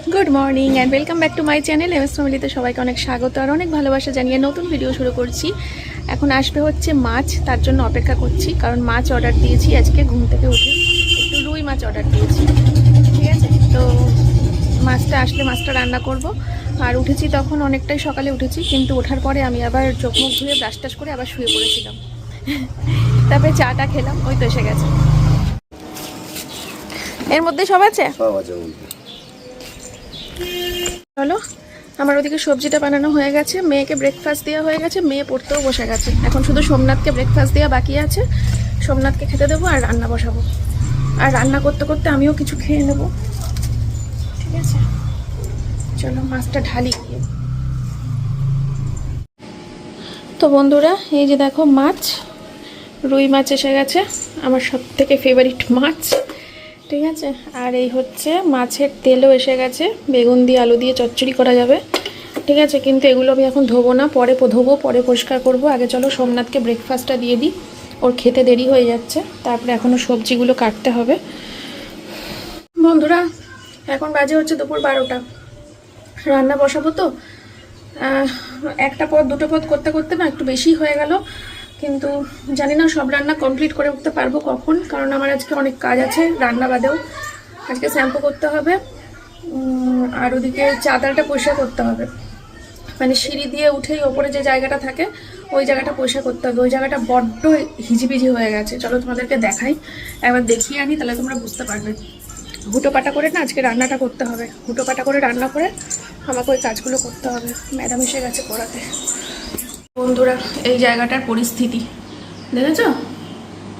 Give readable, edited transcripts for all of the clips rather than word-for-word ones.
Good morning and welcome back to my channel MS ফ্যামিলিতে সবাইকে অনেক স্বাগত আর অনেক ভালোবাসা জানিয়ে নতুন ভিডিও শুরু করছি। এখন আসবে হচ্ছে মাছ, তার জন্য অপেক্ষা করছি, কারণ মাছ অর্ডার দিয়েছি আজকে ঘুম থেকে উঠে। একটু রুই মাছ অর্ডার দিয়েছি, ঠিক আছে? তো মাছটা আসলে মাছটা রান্না করব। আর উঠেছি তখন অনেকটাই সকালে উঠেছি, কিন্তু ওঠার পরে আমি আবার চোখ মুখ ধুয়ে ব্রাশ টাশ করে আবার শুয়ে পড়েছিলাম। তারপরে চাটা খেলাম, ওই তো এসে গেছে। এর মধ্যে সব আছে, চলো। আমার ওদিকে সবজিটা বানানো হয়ে গেছে, মেয়েকে ব্রেকফাস্ট দেওয়া হয়ে গেছে, মেয়ে পড়তেও বসে গেছে। এখন শুধু সোমনাথকে ব্রেকফাস্ট দেওয়া বাকি আছে, সোমনাথকে খেতে দেবো আর রান্না বসাবো। আর রান্না করতে করতে আমিও কিছু খেয়ে নেব, ঠিক আছে? চলো মাছটা ঢালি। তো বন্ধুরা, এই যে দেখো মাছ, রুই মাছ এসে গেছে, আমার সব থেকে ফেভারিট মাছ, ঠিক আছে? আর এই হচ্ছে মাছের তেলও এসে গেছে, বেগুন দিয়ে আলু দিয়ে চচ্চড়ি করা যাবে, ঠিক আছে? কিন্তু এগুলো আমি এখন ধোবো না, পরে ধোবো, পরে পরিষ্কার করব। আগে চলো সোমনাথকে ব্রেকফাস্টটা দিয়ে দিই, ওর খেতে দেরি হয়ে যাচ্ছে। তারপরে এখনও সবজিগুলো কাটতে হবে। বন্ধুরা, এখন বাজে হচ্ছে দুপুর 12টা, রান্না বসাবো তো। একটা পদ দুটো পদ করতে করতে না একটু বেশি হয়ে গেল, কিন্তু জানি না সব রান্না কমপ্লিট করে উঠতে পারবো কখন, কারণ আমার আজকে অনেক কাজ আছে রান্না বাদেও। আজকে শ্যাম্পু করতে হবে, আর ওদিকে চাতালটা পরিষ্কার করতে হবে, মানে সিঁড়ি দিয়ে উঠেই ওপরে যে জায়গাটা থাকে ওই জায়গাটা পরিষ্কার করতে হবে। ওই জায়গাটা বড্ড হিজিবিজি হয়ে গেছে, চলো তোমাদেরকে দেখাই, একবার দেখিয়ে আনি, তাহলে তোমরা বুঝতে পারবে। হুটো পাটা করে না আজকে রান্নাটা করতে হবে, হুটো পাটা করে রান্না করে আমাকে ওই কাজগুলো করতে হবে। ম্যাডাম এসে গেছে পড়াতে। বন্ধুরা, এই জায়গাটার পরিস্থিতি দেখেছো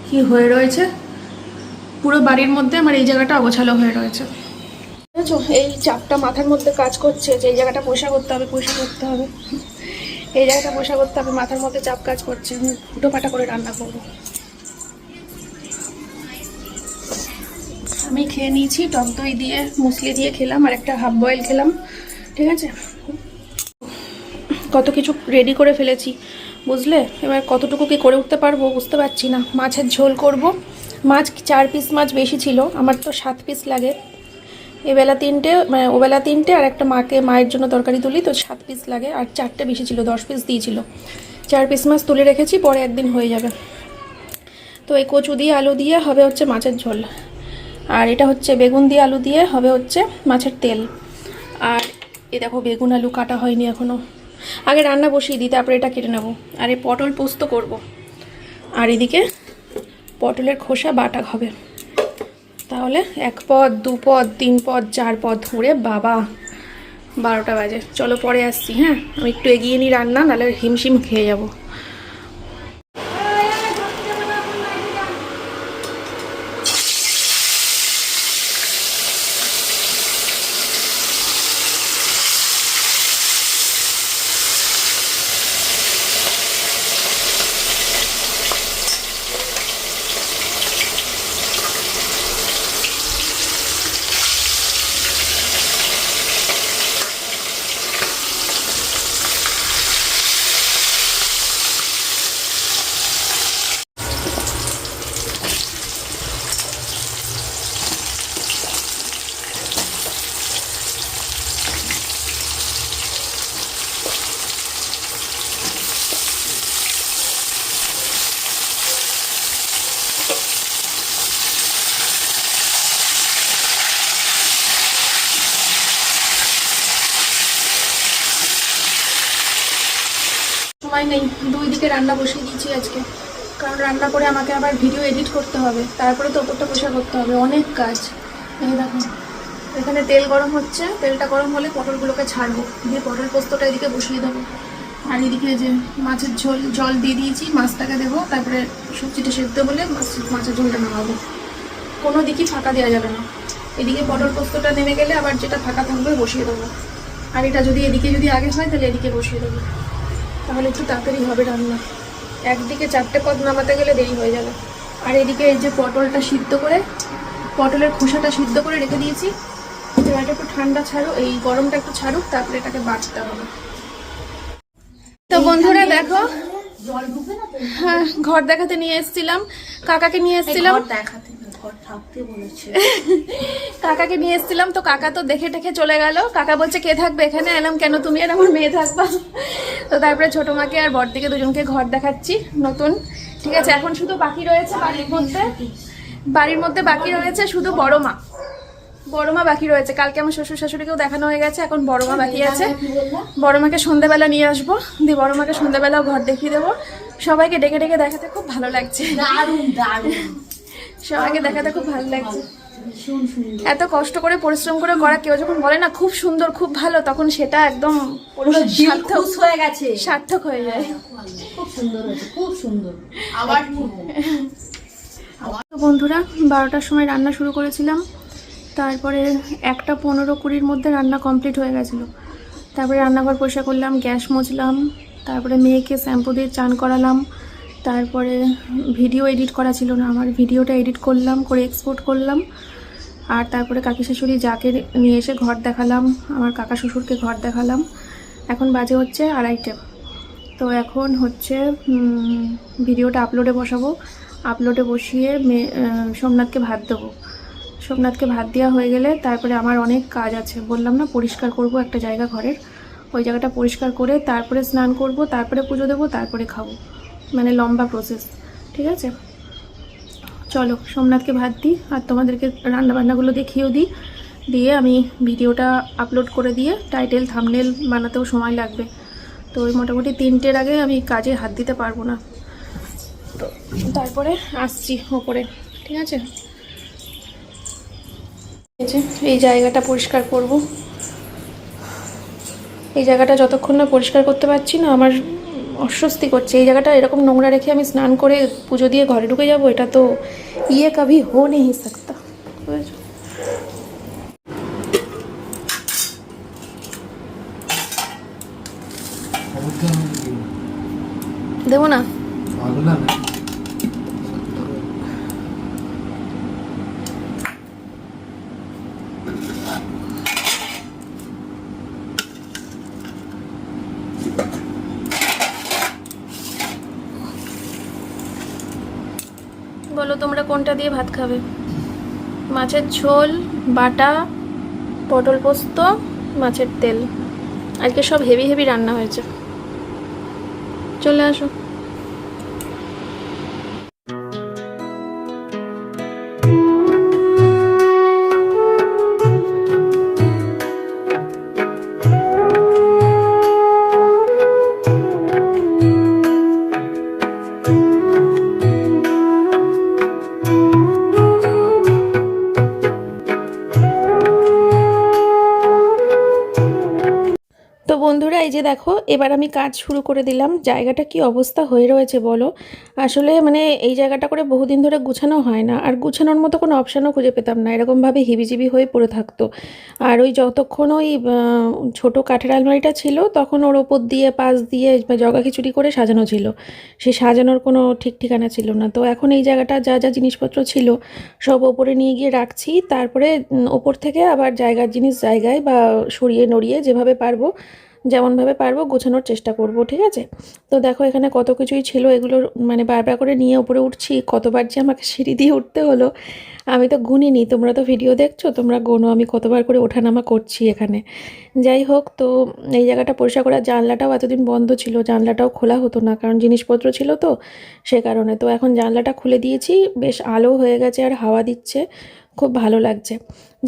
কি হয়ে রয়েছে? পুরো বাড়ির মধ্যে আমার এই জায়গাটা অগোছালো হয়ে রয়েছে, বুঝেছো? এই চাপটা মাথার মধ্যে কাজ করছে যে এই জায়গাটা পরিষ্কার করতে হবে, পরিষ্কার করতে হবে, এই জায়গাটা পরিষ্কার করতে হবে, মাথার মধ্যে চাপ কাজ করছে। আমি হুটো পাটা করে রান্না করবো। আমি খেয়ে নিয়েছি, টক দই দিয়ে মুসলি দিয়ে খেলাম, আর একটা হাফ বয়েল খেলাম, ঠিক আছে? কত কিছু রেডি করে ফেলেছি, বুঝলে? এবার কতটুকু কি করে উঠতে পারবো বুঝতে পারছি না। মাছের ঝোল করব, মাছ 4 পিস মাছ বেশি ছিল, আমার তো 7 পিস লাগে। এবেলা 3টে, মানে ওবেলা 3টে, আর একটা মায়ের জন্য তরকারি তুলি, তো 7 পিস লাগে। আর 4টে বেশি ছিল, 10 পিস দিয়েছিল। 4 পিস মাছ তুলে রেখেছি, পরে একদিন হয়ে যাবে। তো এই কচু দিয়ে আলু দিয়ে হবে হচ্ছে মাছের ঝোল, আর এটা হচ্ছে বেগুন দিয়ে আলু দিয়ে হবে হচ্ছে মাছের তেল। আর এ দেখো বেগুন আলু কাটা হয়নি এখনও, আগে রান্না বসিয়ে দিই, তারপরে এটা কেটে নেবো। আর এই পটল পোস্ত করব, আর এদিকে পটলের খোসা বাটা হবে। তাহলে 1 পদ 2 পদ 3 পদ 4 পদ, ধরে বাবা 12টা বাজে। চলো পরে আসছি, হ্যাঁ? আমি একটু এগিয়ে নিই রান্না, নাহলে হিমশিম খেয়ে যাবো। সময় নেই, 2 দিকে রান্না বসিয়ে দিয়েছি আজকে, কারণ রান্না করে আমাকে আবার ভিডিও এডিট করতে হবে, তারপরে তো ওপরটা পরিষ্কার করতে হবে, অনেক কাজ। এই দেখো এখানে তেল গরম হচ্ছে, তেলটা গরম হলে পটলগুলোকে ছাড়বো, দিয়ে পটল পোস্তটা এদিকে বসিয়ে দেবো। আর এদিকে যে মাছের জল দিয়ে দিয়েছি, মাছটাকে দেবো, তারপরে সবজিটা সেদ্ধ হলে মাছের ঝোলটা নামাবো। কোনো দিকই ফাঁকা দেওয়া যাবে না। এদিকে পটল পোস্তটা নেমে গেলে আবার যেটা ফাঁকা থাকবে বসিয়ে দেবো। আর এটা যদি এদিকে যদি আগে হয় তাহলে এদিকে বসিয়ে দেবো, তাহলে একটু তাড়াতাড়ি হবে রান্না। একদিকে 4টে পদ নামাতে গেলে দেরি হয়ে যাবে। আর এদিকে এই যে পটলটা সিদ্ধ করে, পটলের খোসাটা সিদ্ধ করে রেখে দিয়েছি, এটা একটু ঠান্ডা ছাড়ুক, এই গরমটা একটু ছাড়ুক, তারপরে এটাকে বাটতে হবে। তো বন্ধুরা দেখো, হ্যাঁ ঘর দেখাতে নিয়ে এসেছিলাম, কাকাকে নিয়ে এসেছিলাম। ঘর থাকতে বলেছে। কাকাকে নিয়ে এসেছিলাম, তো কাকা তো দেখে টেখে চলে গেল। কাকা বলছে কে থাকবে এখানে? এলাম কেন, তুমি আর আমার মেয়ে থাকবা। তো তারপরে ছোট মাকে আর বড়দিকে দুজনকে ঘর দেখাচ্ছি নতুন। ঠিক আছে, এখন শুধু বাকি রয়েছে বাড়ির মধ্যে বাকি রয়েছে শুধু বড় মা বাকি রয়েছে। কালকে আমার শ্বশুর শাশুড়িকেও দেখানো হয়ে গেছে, এখন বড় মা বাকি আছে। বড় মাকে সন্ধ্যেবেলা নিয়ে আসবো, দিয়ে বড় মাকে সন্ধ্যেবেলাও ঘর দেখিয়ে দেবো। সবাইকে ডেকে ডেকে দেখাতে খুব ভালো লাগছে, সবাইকে দেখাতে খুব ভালো লাগছে। এত কষ্ট করে পরিশ্রম করে করা কেউ যখন বলে না খুব সুন্দর খুব ভালো, তখন সেটা একদম সার্থক হয়ে যায়। খুব সুন্দর হয়েছে, খুব সুন্দর। আবার বন্ধুরা 12টার সময় রান্না শুরু করেছিলাম, তারপরে 1:15-20 মধ্যে রান্না কমপ্লিট হয়ে গেছিলো। তারপরে রান্নাঘর পরিষ্কার করলাম, গ্যাস মুছলাম, তারপরে মেয়েকে শ্যাম্পু দিয়ে চান করালাম, তারপরে ভিডিও এডিট করা ছিল না আমার, ভিডিওটা এডিট করলাম, করে এক্সপোর্ট করলাম। আর তারপরে কাকি শাশুড়ি যাকে নিয়ে এসে ঘর দেখালাম, আমার কাকা শ্বশুরকে ঘর দেখালাম। এখন বাজে হচ্ছে 2:30। তো এখন হচ্ছে ভিডিওটা আপলোডে বসাবো, আপলোডে বসিয়ে সোমনাথকে ভাত দেবো। সোমনাথকে ভাত দেওয়া হয়ে গেলে তারপরে আমার অনেক কাজ আছে, বললাম না পরিষ্কার করব একটা জায়গা ঘরের, ওই জায়গাটা পরিষ্কার করে তারপরে স্নান করব, তারপরে পুজো দেবো, তারপরে খাবো, মানে লম্বা প্রসেস। ঠিক আছে, চলো সোমনাথকে ভাত দিই আর তোমাদেরকে রান্নাবান্নাগুলো দেখিয়েও দিই, দিয়ে আমি ভিডিওটা আপলোড করে দিয়ে টাইটেল থাম্বনেল বানাতেও সময় লাগবে। তো ওই মোটামুটি 3টের আগে আমি কাজে হাত দিতে পারবো না, তো তারপরে আসছি ওপরে। ঠিক আছে, এই জায়গাটা পরিষ্কার করব। এই জায়গাটা যতক্ষণ না পরিষ্কার করতে পারছি না আমার অস্বস্তি করছে। এই জায়গাটা এরকম নোংরা রেখে আমি স্নান করে পুজো দিয়ে ঘরে ঢুকে যাব, এটা তো কভি হো নেই সকতা। বুঝেছো? দেবো না? বলো তোমরা কোনটা দিয়ে ভাত খাবে? মাছের ঝোল, বাটা, পটল পোস্ত, মাছের তেল। আজকে সব হেভি হেভি রান্না হয়েছে। চলে আসো। তো বন্ধুরা এই যে দেখো, এবার আমি কাজ শুরু করে দিলাম। জায়গাটা কি অবস্থা হয়ে রয়েছে বলো। আসলে মানে এই জায়গাটা করে বহুদিন ধরে গুছানো হয় না, আর গুছানোর মতো কোনো অপশানও খুঁজে পেতাম না, এরকমভাবে হিবিজিবি হয়ে পড়ে থাকতো। আর ওই যতক্ষণ ওই ছোটো কাঠের আলমারিটা ছিল তখন ওর ওপর দিয়ে পাশ দিয়ে জগা খিচুড়ি করে সাজানো ছিল, সেই সাজানোর কোনো ঠিক ঠিকানা ছিল না। তো এখন এই জায়গাটা যা যা জিনিসপত্র ছিল সব ওপরে নিয়ে গিয়ে রাখছি, তারপরে ওপর থেকে আবার জায়গার জিনিস জায়গায় বা সরিয়ে নড়িয়ে যেভাবে পারবো যেমনভাবে পারবো গোছানোর চেষ্টা করব। ঠিক আছে, তো দেখো এখানে কত কিছুই ছিল, এগুলো মানে বারবার করে নিয়ে উপরে উঠছি। কতবার যে আমাকে সিঁড়ি দিয়ে উঠতে হলো আমি তো গুনিনি, তোমরা তো ভিডিও দেখছো, তোমরা গোনো আমি কতবার করে ওঠানামা করছি এখানে। যাই হোক, তো এই জায়গাটা পরিষ্কার করা, জানলাটাও এতদিন বন্ধ ছিল, জানলাটাও খোলা হতো না কারণ জিনিসপত্র ছিল তো সে কারণে। তো এখন জানলাটা খুলে দিয়েছি, বেশ আলো হয়ে গেছে আর হাওয়া দিচ্ছে, খুব ভালো লাগছে।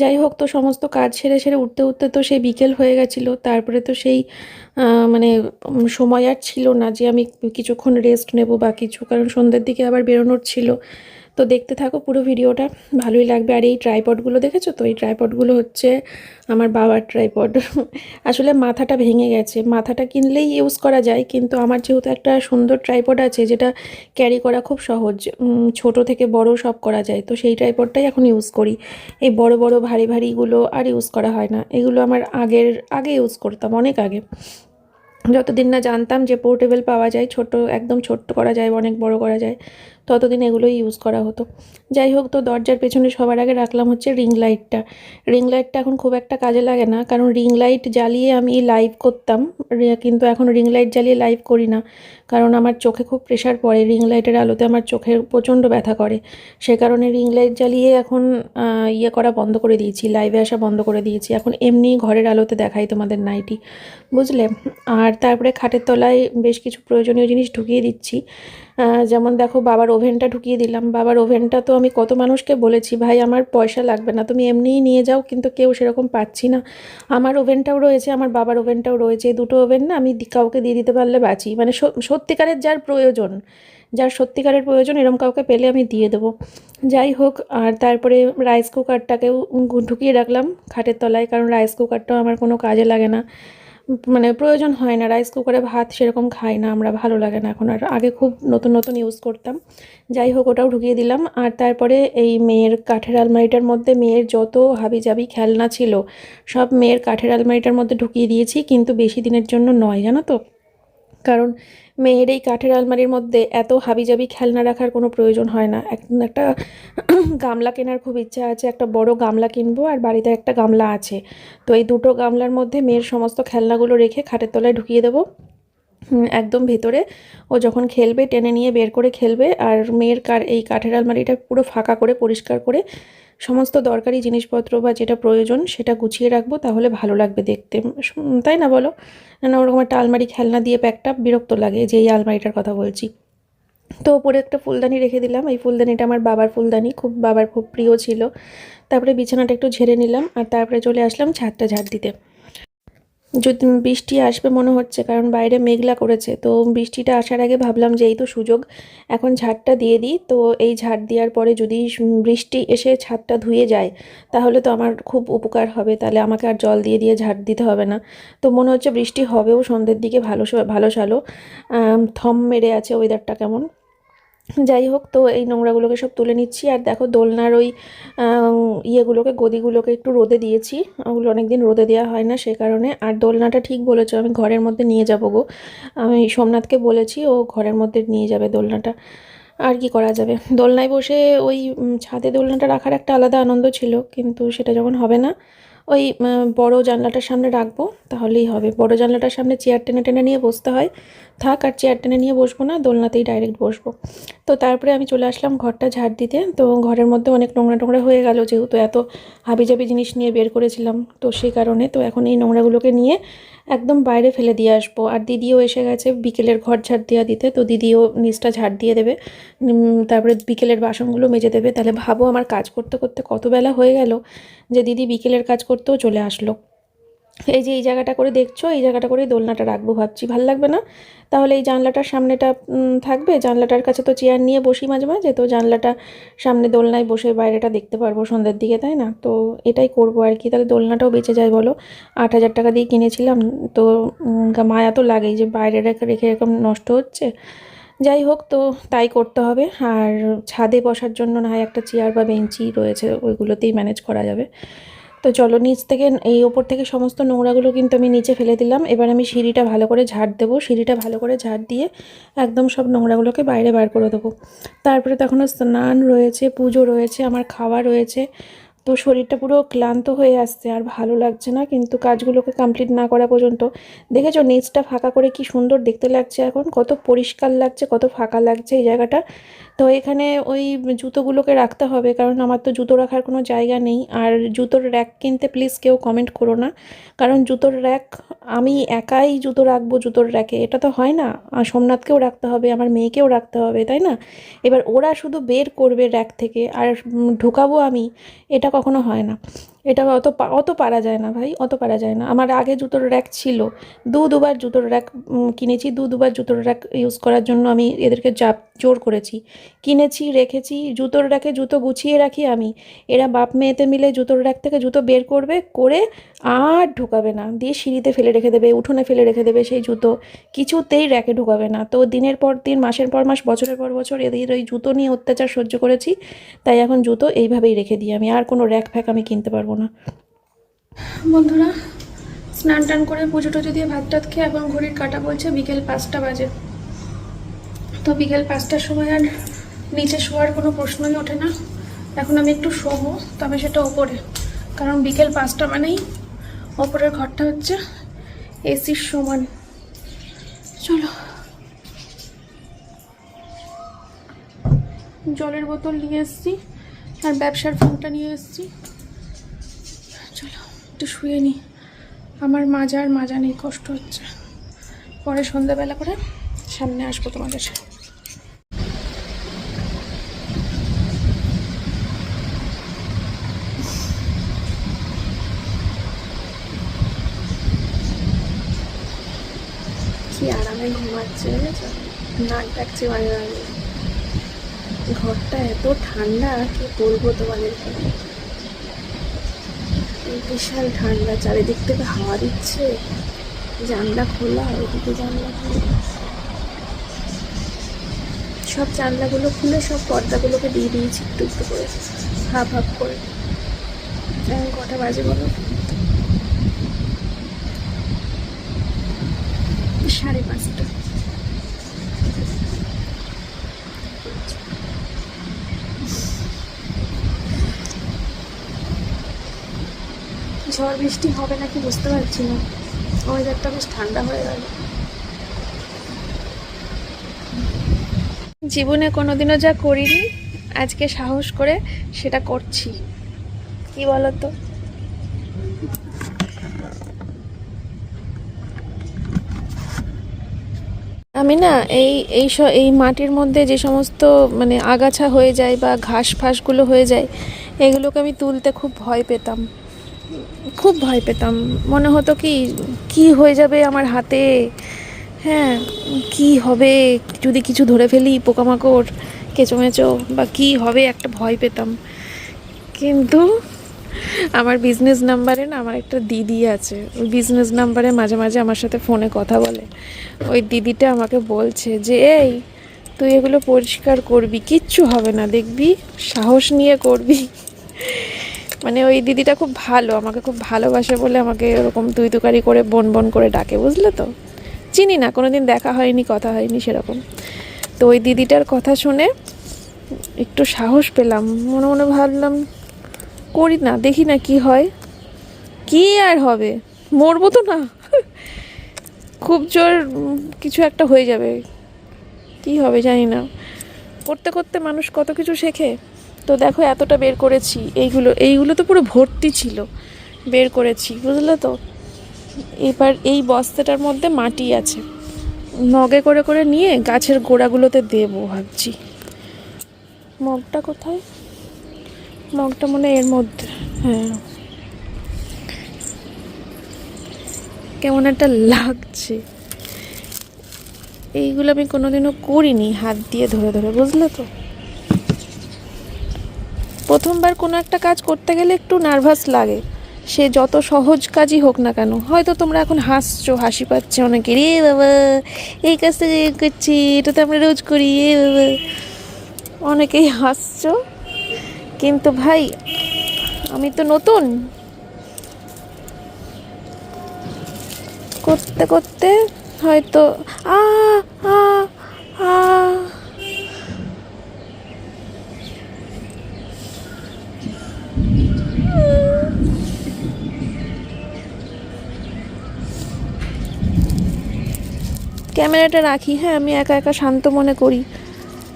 যাই হোক, তো সমস্ত কাজ সেরে সেরে উঠতে উঠতে তো সেই বিকেল হয়ে গেছিলো। তারপরে তো সেই মানে সময় আর ছিল না যে আমি কিছুক্ষণ রেস্ট নেব বা কিছু, কারণ সন্ধ্যের দিকে আবার বেরোনোর ছিল। তো দেখতে থাকো পুরো ভিডিওটা, ভালোই লাগবে। আর এই ট্রাইপডগুলো দেখেছো তো, এই ট্রাইপডগুলো হচ্ছে আমার বাবার ট্রাইপড। আসলে মাথাটা ভেঙে গেছে, মাথাটা কিনলেই ইউজ করা যায়, কিন্তু আমার যেহেতু একটা সুন্দর ট্রাইপড আছে যেটা ক্যারি করা খুব সহজ, ছোট থেকে বড় সব করা যায়, তো সেই ট্রাইপডটাই এখন ইউজ করি। এই বড় বড় ভারী ভারীগুলো আর ইউজ করা হয় না, এগুলো আমার আগে ইউজ করতাম, অনেক আগে, যতদিন না জানতাম যে পোর্টেবল পাওয়া যায়, ছোট একদম ছোট্ট করা যায়, অনেক বড় করা যায়। ততদিন এগুলোই ইউজ করা হতো। যাই হোক, তো দরজার পেছনে সবার আগে রাখলাম হচ্ছে রিং লাইটটা। রিং লাইটটা এখন খুব একটা কাজে লাগে না, কারণ রিং লাইট জ্বালিয়ে আমি লাইভ করতাম, কিন্তু এখন রিং লাইট জ্বালিয়ে লাইভ করি না, কারণ আমার চোখে খুব প্রেশার পড়ে। রিং লাইটের আলোতে আমার চোখের প্রচণ্ড ব্যথা করে, সে কারণে রিং লাইট জ্বালিয়ে এখন ইয়ে করা বন্ধ করে দিয়েছি, লাইভে আসা বন্ধ করে দিয়েছি। এখন এমনি ঘরের আলোতে দেখাই তোমাদের নাইটি, বুঝলে। আর তারপরে খাটের তলায় বেশ কিছু প্রয়োজনীয় জিনিস ঢুকিয়ে দিচ্ছি। যেমন দেখো, বাবার ওভেনটা ঢুকিয়ে দিলাম। বাবার ওভেনটা তো আমি কত মানুষকে বলেছি, ভাই আমার পয়সা লাগবে না, তুমি এমনিই নিয়ে যাও, কিন্তু কেউ সেরকম পাচ্ছি না। আমার ওভেনটাও রয়েছে, আমার বাবার ওভেনটাও রয়েছে, এই দুটো ওভেন না আমি কাউকে দিয়ে দিতে পারলে বাঁচি। মানে সত্যিকারের যার প্রয়োজন, যার সত্যিকারের প্রয়োজন, এরকম কাউকে পেলে আমি দিয়ে দেবো। যাই হোক, আর তারপরে রাইস কুকারটাকেও ঢুকিয়ে রাখলাম খাটের তলায়, কারণ রাইস কুকারটাও আমার কোনো কাজে লাগে না, মানে প্রয়োজন হয় না। রাইস কুকারে ভাত সেরকম খাই না আমরা, ভালো লাগে না এখন আর, আগে খুব নতুন নতুন ইউজ করতাম। যাই হোক, ওটাও ঢুকিয়ে দিলাম। আর তারপরে এই মেয়ের কাঠের আলমারিটার মধ্যে মেয়ের যত হাবিজাবি খেলনা ছিল সব মেয়ের কাঠের আলমারিটার মধ্যে ঢুকিয়ে দিয়েছি, কিন্তু বেশি দিনের জন্য নয়, জানো তো। কারণ মেয়ের এই কাঠের আলমারির মধ্যে এত হাবিজাবি খেলনা রাখার কোনো প্রয়োজন হয় না। একটা গামলা কেনার খুব ইচ্ছা আছে, একটা বড় গামলা কিনবো, আর বাড়িতে একটা গামলা আছে। তো এই দুটো গামলার মধ্যে মেয়ের সমস্ত খেলনাগুলো রেখে খাটের তলায় ঢুকিয়ে দেবো, একদম ভেতরে। ও যখন খেলবে টেনে নিয়ে বের করে খেলবে। আর মেয়ের এই কাঠের আলমারিটা পুরো ফাঁকা করে পরিষ্কার করে সমস্ত দরকারি জিনিসপত্র বা যেটা প্রয়োজন সেটা গুছিয়ে রাখবো, তাহলে ভালো লাগবে দেখতে, তাই না বলো? না, ওরকম একটা আলমারি খেলনা দিয়ে প্যাকটা বিরক্ত লাগে, যে এই আলমারিটার কথা বলছি। তো ওপরে একটা ফুলদানি রেখে দিলাম, এই ফুলদানিটা আমার বাবার ফুলদানি, বাবার খুব প্রিয় ছিল। তারপরে বিছানাটা একটু ঝেড়ে নিলাম, আর তারপরে চলে আসলাম ছাদটা ঝাড় দিতে। যদি বৃষ্টি আসবে মনে হচ্ছে, কারণ বাইরে মেঘলা করেছে। তো বৃষ্টিটা আসার আগে ভাবলাম যে এই তো সুযোগ, এখন ঝাড়টা দিয়ে দিই। তো এই ঝাড় দেওয়ার পরে যদি বৃষ্টি এসে ছাদটা ধুয়ে যায়, তাহলে তো আমার খুব উপকার হবে, তাহলে আমাকে আর জল দিয়ে দিয়ে ঝাড় দিতে হবে না। তো মনে হচ্ছে বৃষ্টি হবেও সন্ধ্যের দিকে, ভালো ভালো সালো থম মেরে আছে ওয়েদারটা কেমন। যাই হোক, তো এই নোংরাগুলোকে সব তুলে নিচ্ছি। আর দেখো, দোলনার ওই ইয়েগুলোকে, গদিগুলোকে একটু রোদে দিয়েছি, ওগুলো অনেকদিন রোদে দেওয়া হয় না, সে কারণে। আর দোলনাটা ঠিক বলেছো, আমি ঘরের মধ্যে নিয়ে যাবো গো, আমি সোমনাথকে বলেছি, ও ঘরের মধ্যে নিয়ে যাবে দোলনাটা। আর কি করা যাবে, দোলনায় বসে ওই ছাদে দোলনাটা রাখার একটা আলাদা আনন্দ ছিল, কিন্তু সেটা যখন হবে না, ওই বড় জানলাটার সামনে রাখবো, তাহলেই হবে। বড় জানলাটার সামনে চেয়ার টেনে টেনে নিয়ে বসতে হয়, থাক, আর চেয়ার টেনে নিয়ে বসবো না, দোলনাতেই ডাইরেক্ট বসবো। তো তারপরে আমি চলে আসলাম ঘরটা ঝাড় দিতে। তো ঘরের মধ্যে অনেক নোংরা টোংরা হয়ে গেল, যেহেতু এত হাবিজাবি জিনিস নিয়ে বের করেছিলাম, তো সেই কারণে। তো এখন এই নোংরাগুলোকে নিয়ে একদম বাইরে ফেলে দিয়ে আসবো। আর দিদিও এসে গেছে বিকেলের ঘর ঝাড় দেওয়া দিতে, তো দিদিও নিচটা ঝাড় দিয়ে দেবে, তারপরে বিকেলের বাসনগুলো মেজে দেবে। তাহলে ভাবো, আমার কাজ করতে করতে কত বেলা হয়ে গেল, যে দিদি বিকেলের কাজ করতেও চলে আসলো। এই যে এই জায়গাটা করে দেখছো, এই জায়গাটা করে দোলনাটা রাখবো ভাবছি, ভাল লাগবে না? তাহলে এই জানলাটার সামনেটা থাকবে, জানলাটার কাছে তো চেয়ার নিয়ে বসি মাঝে মাঝে, তো জানলাটা সামনে দোলনায় বসে বাইরেটা দেখতে পারবো সন্ধ্যের দিকে, তাই না? তো এটাই করবো আর কি, তাহলে দোলনাটাও বেঁচে যায় বলো। 8,000 টাকা দিয়ে কিনেছিলাম, তো মায়া তো লাগেই যে বাইরে রেখে রেখে এরকম নষ্ট হচ্ছে। যাই হোক, তো তাই করতে হবে। আর ছাদে বসার জন্য না হয় একটা চেয়ার বা বেঞ্চি রয়েছে, ওইগুলোতেই ম্যানেজ করা যাবে। তো চলো, নিচ থেকে এই ওপর থেকে সমস্ত নোংরাগুলো কিন্তু আমি নিচে ফেলে দিলাম। এবার আমি সিঁড়িটা ভালো করে ঝাড় দেবো, সিঁড়িটা ভালো করে ঝাড় দিয়ে একদম সব নোংরাগুলোকে বাইরে বার করে দেবো। তারপরে তো এখনও স্নান রয়েছে, পুজো রয়েছে, আমার খাওয়া রয়েছে। তো শরীরটা পুরো ক্লান্ত হয়ে আসছে, আর ভালো লাগছে না, কিন্তু কাজগুলোকে কমপ্লিট না করা পর্যন্ত। দেখেছো নিচটা ফাঁকা করে কি সুন্দর দেখতে লাগছে, এখন কত পরিষ্কার লাগছে, কত ফাঁকা লাগছে এই জায়গাটা। তো এখানে ওই জুতোগুলোকে রাখতে হবে, কারণ আমার তো জুতো রাখার কোনো জায়গা নেই। আর জুতোর র্যাক কিনতে প্লিজ কেউ কমেন্ট করো না, কারণ জুতোর র্যাক আমি একাই জুতো রাখবো জুতোর র্যাকে, এটা তো হয় না। আর সোমনাথকেও রাখতে হবে, আমার মেয়েকেও রাখতে হবে, তাই না? এবার ওরা শুধু বের করবে র্যাক থেকে, আর ঢুকাবো আমি, এটা কখনো হয় না। এটা অত পারা যায় না ভাই, অত পারা যায় না। আমার আগে জুতোর র্যাক ছিল, দুবার জুতোর র্যাক কিনেছি, দুবার জুতোর র্যাক ইউজ করার জন্য আমি এদেরকে জোর করেছি, কিনেছি, রেখেছি। জুতোর র্যাকে জুতো গুছিয়ে রাখি আমি, এরা বাপ মেয়েতে মিলে জুতোর র্যাক থেকে জুতো বের করবে, করে আর ঢুকাবে না, দিয়ে সিঁড়িতে ফেলে রেখে দেবে, উঠোনে ফেলে রেখে দেবে সেই জুতো, কিছুতেই র্যাকে ঢুকাবে না। তো দিনের পর দিন, মাসের পর মাস, বছরের পর বছর এদের ওই জুতো নিয়ে অত্যাচার সহ্য করেছি, তাই এখন জুতো এইভাবেই রেখে দিই আমি, আর কোনো র্যাক ফ্যাক আমি কিনতে পারবো না। বন্ধুরা, স্নান টান করে পুজো টুজো দিয়ে ভাত টাত খেয়ে এখন ঘড়ির কাঁটা বলছে বিকেল 5টা বাজে। তো বিকেল 5টার সময় আর নিচে শোয়ার কোনো প্রশ্নই ওঠে না। এখন আমি একটু শোবো, তবে সেটা ওপরে, কারণ বিকেল 5টা মানেই ওপরের ঘরটা হচ্ছে এসির সমান। চলো, জলের বোতল নিয়ে এসছি আর ব্যবসার ফোনটা নিয়ে এসছি। চলো একটু শুয়ে নিই, আমার মাজা নেই, কষ্ট হচ্ছে। পরে সন্ধ্যাবেলা করে সামনে আসবো তোমাদের সাথে। কি আরামে ঘুমাচ্ছে, বুঝেছো? নাক ডাকছে মাঝে মাঝে। ঘরটা এত ঠান্ডা, কি বলবো তোমাদেরকে। বিশাল ঠান্ডা, চারিদিক থেকে হাওয়া দিচ্ছে, জানলা খোলা, ওইদিকে জানলা খোলা। সব জানলাগুলো খুলে সব পর্দাগুলোকে দিয়ে দিয়েছি একটু একটু করে, হাফ হাফ করে। এখন কটা বাজে বলো? 5:30। ঝড় বৃষ্টি হবে নাকি বুঝতে পারছি না, ওয়েদারটা বেশ ঠান্ডা হয়ে গেল। জীবনে কোনোদিনও যা করিনি, আজকে সাহস করে সেটা করছি। কি বলতো? আমি না এই মাটির মধ্যে যে সমস্ত মানে আগাছা হয়ে যায় বা ঘাস ফাঁসগুলো হয়ে যায়, এগুলোকে আমি তুলতে খুব ভয় পেতাম, খুব ভয় পেতাম। মনে হতো কি হয়ে যাবে আমার হাতে, হ্যাঁ, কি হবে যদি কিছু ধরে ফেলি, পোকামাকড়, কেঁচোমেচো বা কি হবে, একটা ভয় পেতাম। কিন্তু আমার বিজনেস নাম্বারে না আমার একটা দিদি আছে, ওই বিজনেস নাম্বারে মাঝে মাঝে আমার সাথে ফোনে কথা বলে। ওই দিদিটা আমাকে বলছে যে এই তুই এগুলো পরিষ্কার করবি, কিচ্ছু হবে না, দেখবি, সাহস নিয়ে করবি। মানে ওই দিদিটা খুব ভালো, আমাকে খুব ভালোবাসে বলে আমাকে ওরকম তুই তুকারি করে বোন বোন করে ডাকে, বুঝলে তো? চিনি না, কোনোদিন দেখা হয়নি, কথা হয়নি সেরকম। তো ওই দিদিটার কথা শুনে একটু সাহস পেলাম, মনে মনে ভাবলাম করি না, দেখি না কি হয়। কি আর হবে, মরবো তো না, খুব জোর কিছু একটা হয়ে যাবে, কি হবে জানি না। করতে করতে মানুষ কত কিছু শেখে। তো দেখো এতটা বের করেছি, এইগুলো তো পুরো ভর্তি ছিল, বের করেছি, বুঝলে তো? এবার এই বস্তাটার মধ্যে মাটি আছে, মগে করে করে নিয়ে গাছের গোড়াগুলোতে দেবো ভাবছি। মগটা কোথায়? মগটা মনে এর মধ্যে, হ্যাঁ। কেমন একটা লাগছে, এইগুলো আমি কোনোদিনও করিনি হাত দিয়ে ধরে ধরে, বুঝলে তো? প্রথমবার কোনো একটা কাজ করতে গেলে একটু নার্ভাস লাগে, সে যত সহজ কাজই হোক না কেন। হয়তো তোমরা এখন হাসছো, হাসি পাচ্ছে অনেকের, এ বাবা এই কাজটা করছি, এটা তো আমরা রোজ করি, এ বাবা, অনেকেই হাসছো। কিন্তু ভাই আমি তো নতুন, করতে করতে হয়তো আ আ আ ক্যামেরাটা রাখি, হ্যাঁ, আমি একা একা শান্ত মনে করি।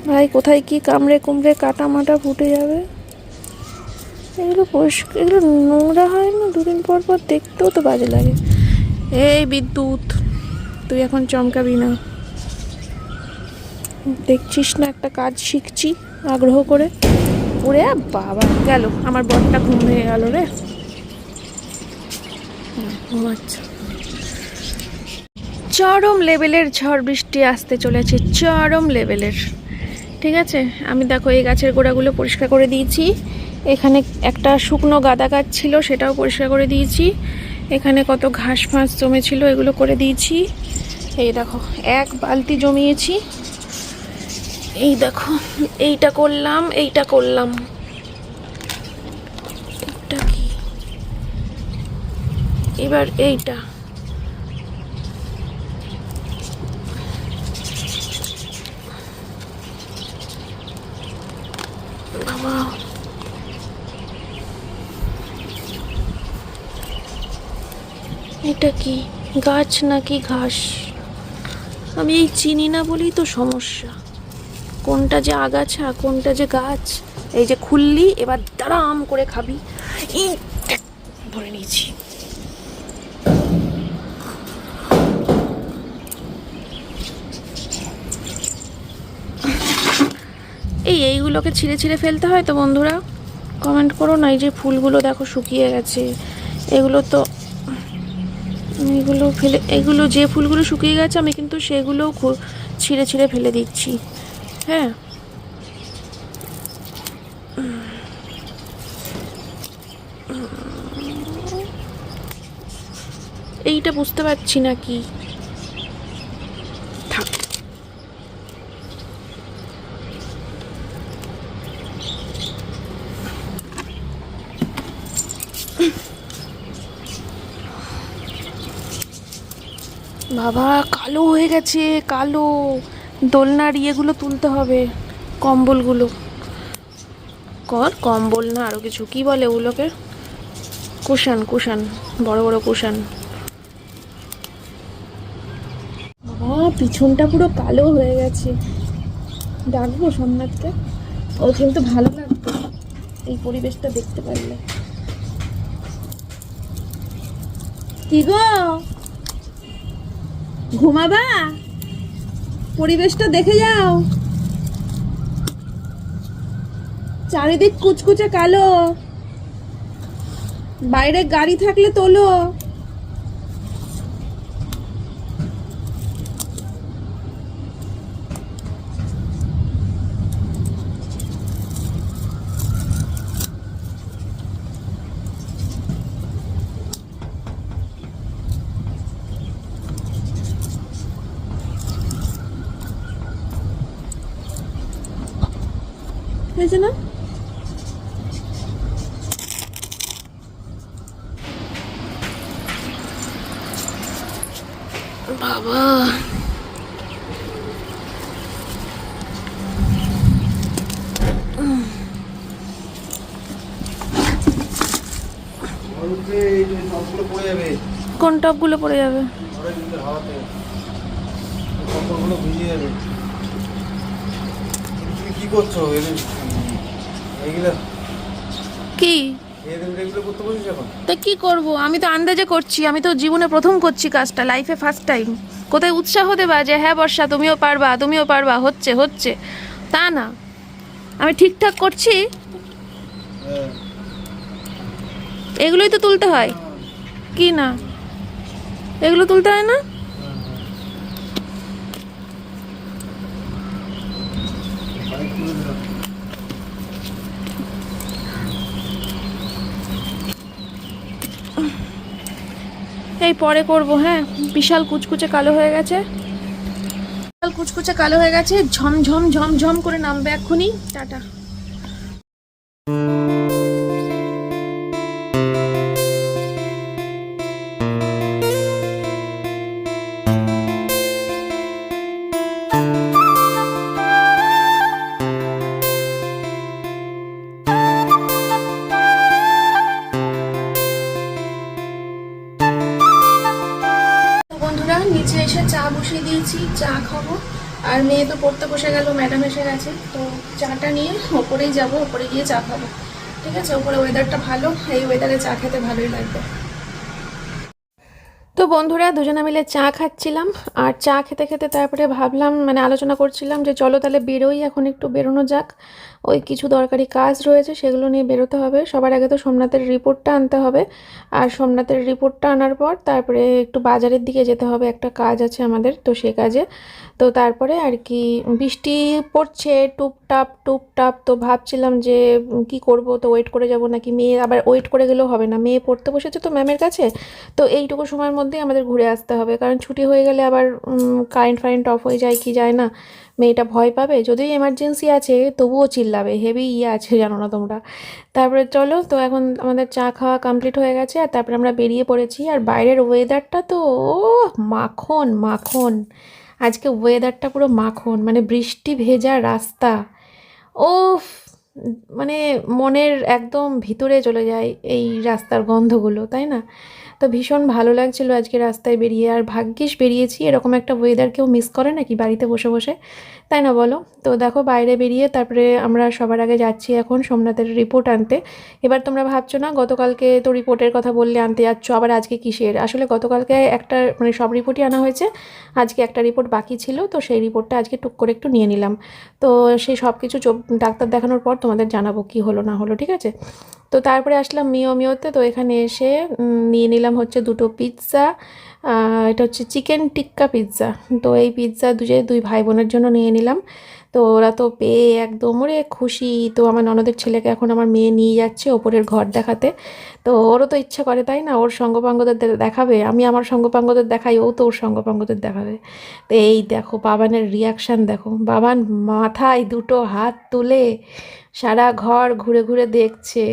ভাই কোথায় কি কামড়ে কুমড়ে কাটা মাটা ফুটে যাবে। এগুলো পরিষ্কার, এগুলো নোংরা হয় না, দুদিন পর পর দেখতেও তো বাজে লাগে। এই বিদ্যুৎ, তুই এখন চমকাবি না, দেখছিস না একটা কাজ শিখছি আগ্রহ করে। ওরে বাবা, গেল আমার বরটা, ঘুম ভেঙে গেল রে। আচ্ছা, চরম লেভেলের ঝড় বৃষ্টি আসতে চলেছে, চরম লেভেলের। ঠিক আছে, আমি দেখো এই গাছের গোড়াগুলো পরিষ্কার করে দিয়েছি। এখানে একটা শুকনো গাঁদা গাছ ছিল, সেটাও পরিষ্কার করে দিয়েছি। এখানে কত ঘাস ফাঁস জমেছিল, এগুলো করে দিয়েছি। এই দেখো এক বালতি জমিয়েছি, এই দেখো এইটা করলাম, এইটা করলাম। এটা কি? এবার এইটা, এটা কি গাছ নাকি ঘাস? আমি এই চিনি না বলেই তো সমস্যা, কোনটা যে আগাছা কোনটা যে গাছ। এই যে খুললি, এবার দাঁড়াম করে খাবি। এই দেখ, ধরে নিয়েছি। এইগুলোকে ছিঁড়ে ছিঁড়ে ফেলতে হয় তো বন্ধুরা, কমেন্ট করো না। এই যে ফুলগুলো দেখো শুকিয়ে গেছে, এগুলো তো এগুলো যে ফুলগুলো শুকিয়ে গেছে আমি কিন্তু সেগুলোও ছিঁড়ে ছিঁড়ে ফেলে দিচ্ছি। হ্যাঁ, এইটা বুঝতে পারছি না কি। থাক, বাবা কালো হয়ে গেছে, কালো। দোলনার ইয়েগুলো তুলতে হবে, কম্বলগুলো। কম্বল না, আরো কিছু কি বলে ওগুলোকে, কুশান কুশান, বড় বড় কুশান। বাবা পিছনটা পুরো কালো হয়ে গেছে। ডাকবো সোমনাথকে, ও কিন্তু ভালো লাগতো এই পরিবেশটা দেখতে পারলে। কি গো, ঘুমাবা? পরিবেশটা দেখে যাও, চারিদিক কুচকুচে কালো, বাইরে গাড়ি থাকলে তোলো। হয়েছে না? বাবা কোন টপগুলো পড়ে যাবে? কি করছো? কি তা কি করব? আমি তো আন্দাজে করছি, আমি তো জীবনে প্রথম করছি কাজটা, লাইফে ফার্স্ট টাইম। কোথায় উৎসাহ দেবা যে হ্যাঁ বর্ষা তুমিও পারবা তুমিও পারবা, হচ্ছে হচ্ছে তা না, আমি ঠিকঠাক করছি। এগুলোই তো তুলতে হয় কি না? এগুলো তুলতে হয় না? এই পরে করব। হ্যাঁ, বিশাল কুচকুচে কালো হয়ে গেছে, বিশাল কুচকুচে কালো হয়ে গেছে, ঝমঝম ঝমঝম করে নামবে এক্ষুনি। টাটা। বন্ধুরা নিচে এসে চা বসিয়ে দিয়েছি, চা খাবো। আর মেয়ে তো পড়তে বসে গেল, ম্যাডাম এসে গেছে, তো চাটা নিয়ে ওপরেই যাব, ওপরে গিয়ে চা খাবো। ঠিক আছে, ওপরে ওয়েদারটা ভালো, এই ওয়েদারে চা খেতে ভালোই লাগবে। তো বন্ধুরা দুজনে মিলে চা খাচ্ছিলাম, আর চা খেতে খেতে তারপরে ভাবলাম, মানে আলোচনা করছিলাম যে চলো তাহলে বেরোই, এখন একটু বেরোনো যাক। ওই কিছু দরকারি কাজ রয়েছে, সেগুলো নিয়ে বেরোতে হবে। সবার আগে তো সোমনাথের রিপোর্টটা আনতে হবে, আর সোমনাথের রিপোর্টটা আনার পর তারপরে একটু বাজারের দিকে যেতে হবে, একটা কাজ আছে আমাদের, তো সে কাজে। তো তারপরে আর কি বৃষ্টি পড়ছে টুপটাপ টুপটাপ, তো ভাবছিলাম যে কি করব, তো ওয়েট করে যাব নাকি মেয়ে, আবার ওয়েট করে গেলেও হবে না, মেয়ে পড়তে বসেছে তো ম্যামের কাছে। তো এইটুকু সময়ের মধ্যেই আমাদের ঘুরে আসতে হবে, কারণ ছুটি হয়ে গেলে আবার কারেন্ট ফারেন্ট অফ হয়ে যায় কি যায় না, মেয়েটা ভয় পাবে, যদিও এমার্জেন্সি আছে তবুও চিল্লাবে, হেভি ইয়ে আছে জানো না তোমরা। তারপরে চলো, তো এখন আমাদের চা খাওয়া কমপ্লিট হয়ে গেছে, আর তারপরে আমরা বেরিয়ে পড়েছি। আর বাইরের ওয়েদারটা তো মাখন মাখন, আজকে ওয়েদারটা পুরো মাখন, মানে বৃষ্টি ভেজা রাস্তা, ও মানে মনের একদম ভিতরে চলে যায় এই রাস্তার গন্ধগুলো, তাই না? তো ভীষণ ভালো লাগছিল আজকে রাস্তায় বেরিয়ে। আর ভাগ্যিস বেরিয়েছি, এরকম একটা ওয়েদার কেউ মিস করে নাকি বাড়িতে বসে বসে, তাই না বলো? তো দেখো বাইরে বেরিয়ে তারপরে আমরা সবার আগে যাচ্ছি এখন সোমনাথের রিপোর্ট আনতে। এবার তোমরা ভাবছো না গতকালকে তো রিপোর্টের কথা বললে আনতে যাচ্ছ, আবার আজকে কিসের? আসলে গতকালকে একটা মানে সব রিপোর্টই আনা হয়েছে, আজকে একটা রিপোর্ট বাকি ছিল, তো সেই রিপোর্টটা আজকে টুক করে একটু নিয়ে নিলাম। তো সেই সব কিছু ডাক্তার দেখানোর পর তোমাদের জানাবো কি হলো না হলো, ঠিক আছে? তো তারপরে আসলাম মিওতে। তো এখানে এসে নিয়ে নিলাম হচ্ছে দুটো পিৎজা। এটা হচ্ছে চিকেন টিক্কা পিৎজা। তো এই পিৎজা দুই ভাই বোনের জন্য নিয়ে নিলাম। তো ওরা তো পেয়ে একদম ওরে খুশি। তো আমার ননদের ছেলেকে এখন আমার মেয়ে নিয়ে যাচ্ছে ওপরের ঘর দেখাতে। তো ওরও তো ইচ্ছা করে, তাই না? ওর সঙ্গপাঙ্গদের দেখাবে, আমি আমার সঙ্গপাঙ্গদের দেখাই, ও তো ওর সঙ্গপাঙ্গদের দেখাবে। তো এই দেখো বাবানের রিয়াকশান দেখো, বাবান মাথায় দুটো হাত তুলে সারা ঘর ঘুরে ঘুরে দেখছে।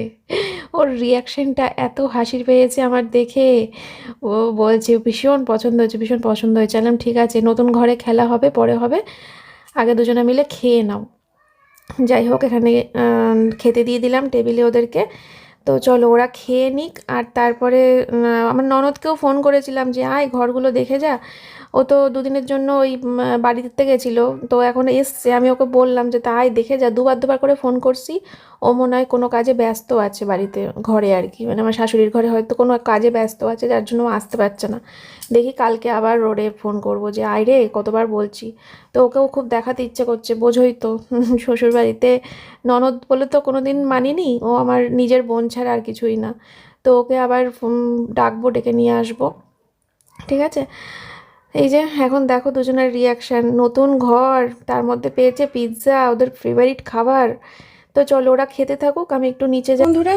ওর রিয়াকশানটা এত হাসির পেয়েছে আমার দেখে। ও বলছে ভীষণ পছন্দ হয়েছে, ভীষণ পছন্দ হয়েছে। আলাম ঠিক আছে, নতুন ঘরে খেলা হবে, পরে হবে, আগে দুজনে মিলে খেয়ে নাও। যাই হোক এখানে খেতে দিয়ে দিলাম টেবিলে ওদেরকে। তো চলো ওরা খেয়ে নিক। আর তারপরে আমার ননদকেও ফোন করেছিলাম যে আয় ঘরগুলো দেখে যা। ও তো দুদিনের জন্য ওই বাড়িতে গেছিলো, তো এখন এসছে। আমি ওকে বললাম যে তাই দেখে যা, দুবার করে ফোন করছি। ও মনে হয় কোনো কাজে ব্যস্ত আছে বাড়িতে, ঘরে আর কি, মানে আমার শাশুড়ির ঘরে হয়তো কোনো কাজে ব্যস্ত আছে, যার জন্য ও আসতে পারছে না। দেখি কালকে আবার রোডে ফোন করবো যে আয় রে, কতবার বলছি। তো ওকেও খুব দেখাতে ইচ্ছে করছে, বোঝোই তো শ্বশুরবাড়িতে ননদ বলে তো কোনো দিন মানিনি, ও আমার নিজের বোন ছাড়া আর কিছুই না। তো ওকে আবার ডাকবো, ডেকে নিয়ে আসবো, ঠিক আছে? এই যে এখন দেখো দুজনের রিয়াকশান, নতুন ঘর, তার মধ্যে পেয়েছে পিৎজা, ওদের ফেভারিট খাবার। তো চলো ওরা খেতে থাকুক, আমি একটু নিচে যাই। বন্ধুরা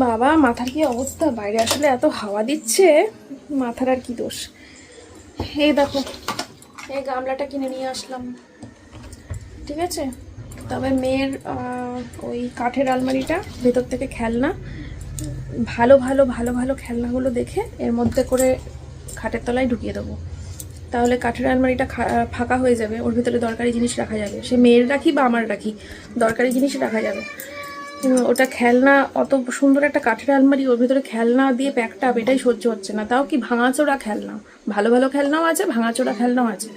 বাবা মাথার কি অবস্থা, বাইরে আসলে এত হাওয়া দিচ্ছে, মাথার আর কি দোষ। এই দেখো এই গামলাটা কিনে নিয়ে আসলাম, ঠিক আছে? তবে মেয়ের ওই কাঠের আলমারিটা, ভেতর থেকে খেলনা, ভালো ভালো ভালো ভালো খেলনাগুলো দেখে এর মধ্যে করে খাটের তলায় ঢুকিয়ে দেবো। তাহলে কাঠের আলমারিটা ফাঁকা হয়ে যাবে, ওর ভিতরে দরকারি জিনিস রাখা যাবে, সে মেয়ের রাখি বা আমার রাখি, দরকারি জিনিস রাখা যাবে। ওটা খেলনা, অত সুন্দর একটা কাঠের আলমারি, ওর ভিতরে খেলনা দিয়ে প্যাকটা, এটাই সহ্য হচ্ছে না। তাও কি ভাঙাচোরা খেলনা, ভালো ভালো খেলনাও আছে, ভাঙাচোরা খেলনাও আছে।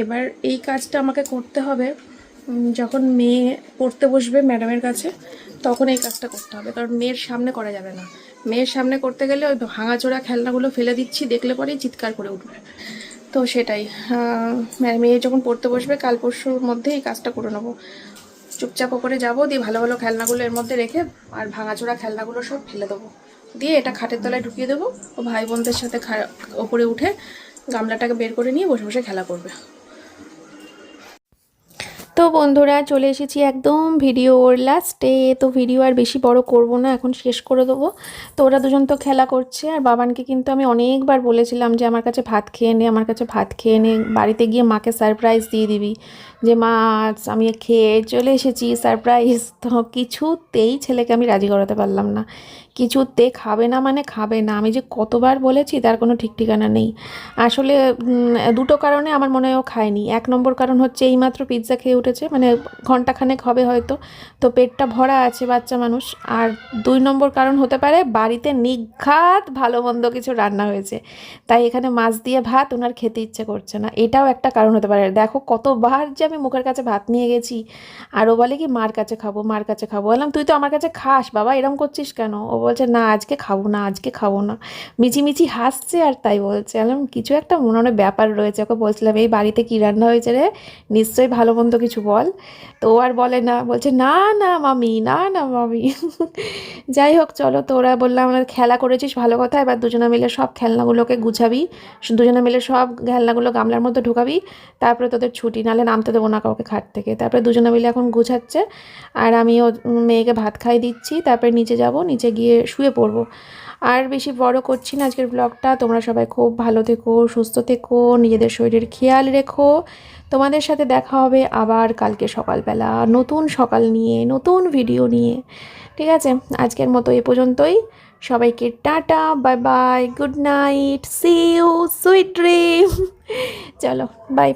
এবার এই কাজটা আমাকে করতে হবে যখন মেয়ে পড়তে বসবে ম্যাডামের কাছে, তখন এই কাজটা করতে হবে, কারণ মেয়ের সামনে করা যাবে না। মেয়ের সামনে করতে গেলে ওই ভাঙাচোরা খেলনাগুলো ফেলে দিচ্ছি দেখলে পরেই চিৎকার করে উঠবে। তো সেটাই, মেয়ে যখন পড়তে বসবে কাল পরশুর মধ্যে এই কাজটা করে নেবো। চুপচাপ করে যাবো, দিয়ে ভালো ভালো খেলনাগুলো এর মধ্যে রেখে আর ভাঙাচোরা খেলনাগুলো সব ফেলে দেবো, দিয়ে এটা খাটের তলায় ঢুকিয়ে দেবো। ও ভাই বোনদের সাথে ওপরে উঠে গামলাটাকে বের করে নিয়ে বসে বসে খেলা করবে। তো বন্ধুরা চলে এসেছি একদম ভিডিওর লাস্টে। তো ভিডিও আর বেশি বড় করব না, এখন শেষ করে দেবো। তো ওরা দুজন তো খেলা করছে, আর বাবানকে কিন্তু আমি অনেকবার বলেছিলাম যে আমার কাছে ভাত খেয়ে নে, আমার কাছে ভাত খেয়ে নে, বাড়িতে গিয়ে মাকে সারপ্রাইজ দিয়ে দিবি যে মা আমি খেয়ে চলে এসেছি, সারপ্রাইজ। তো কিছুতেই ছেলেকে আমি রাজি করাতে পারলাম না, কিছুতে খাবে না, মানে খাবে না। আমি যে কতবার বলেছি তার কোনো ঠিক ঠিকানা নেই। আসলে দুটো কারণে আমার মনে হয় ও খায়নি। এক নম্বর কারণ হচ্ছে এইমাত্র পিৎজা খেয়ে উঠেছে, মানে ঘন্টাখানেক হবে হয়তো, তো পেটটা ভরা আছে, বাচ্চা মানুষ। আর 2 নম্বর কারণ হতে পারে বাড়িতে নিঘাত ভালো মন্দ কিছু রান্না হয়েছে, তাই এখানে মাছ দিয়ে ভাত ওনার খেতে ইচ্ছে করছে না, এটাও একটা কারণ হতে পারে। দেখো কতবার যে আমি মুখের কাছে ভাত নিয়ে গেছি, আর ও বলে কি মার কাছে খাবো, মার কাছে খাবো। বললাম তুই তো আমার কাছে খাস বাবা, এরম করছিস কেন? ও বলছে না আজকে খাবো না, আজকে খাবো না, মিচিমিচি হাসছে আর তাই বলছে। বললাম কিছু একটা মনে মনে ব্যাপার রয়েছে। ওকে বলছিলাম এই বাড়িতে কী রান্না হয়েছে রে, নিশ্চয়ই ভালো মন্দ কিছু বল। তো ও আর বলে না, বলছে না না মামি, না না মামি। যাই হোক চলো, তো ওরা বললাম আমরা খেলা করেছিস ভালো কথা, এবার দুজনে মিলে সব খেলনাগুলোকে গুছাবি, দুজনে মিলে সব খেলনাগুলো গামলার মধ্যে ঢোকাবি, তারপরে তোদের ছুটি, নাহলে নামতে দেবো না কাউকে খাট থেকে। তারপরে দুজনে মিলে এখন গুছাচ্ছে, আর আমিও মেয়েকে ভাত খাই দিচ্ছি, তারপরে নিচে যাব, নিচে গিয়ে শুয়ে পড়বো। আর বেশি বড় করছি না আজকের ব্লগটা। তোমরা সবাই খুব ভালো থেকো, সুস্থ থেকো, নিজেদের শরীরের খেয়াল রেখো। তোমাদের সাথে দেখা হবে আবার কালকে সকালবেলা, নতুন সকাল নিয়ে, নতুন ভিডিও নিয়ে, ঠিক আছে? আজকের মতো এ পর্যন্তই। সবাইকে tata, bye bye, good night, see you, sweet dream. চলো বাই।